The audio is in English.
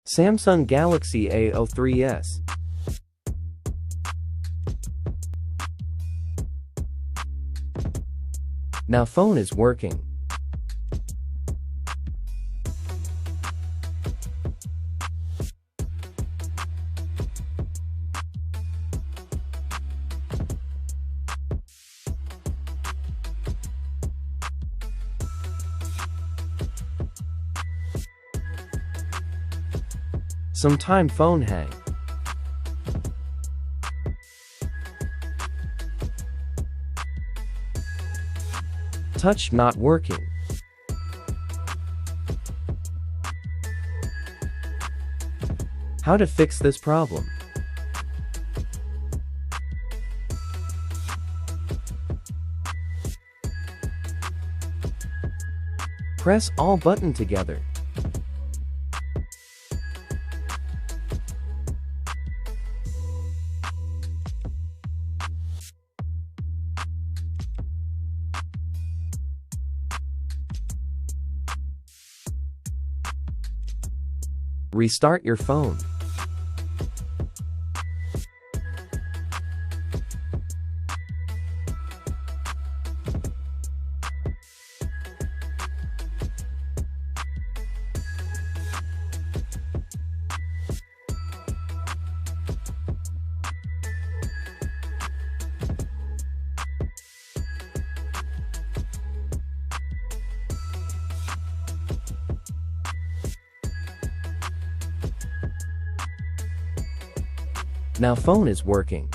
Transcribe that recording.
Samsung Galaxy A03s. Now phone is working. Sometime phone hang. Touch not working. How to fix this problem? Press all button together. Restart your phone. Now phone is working.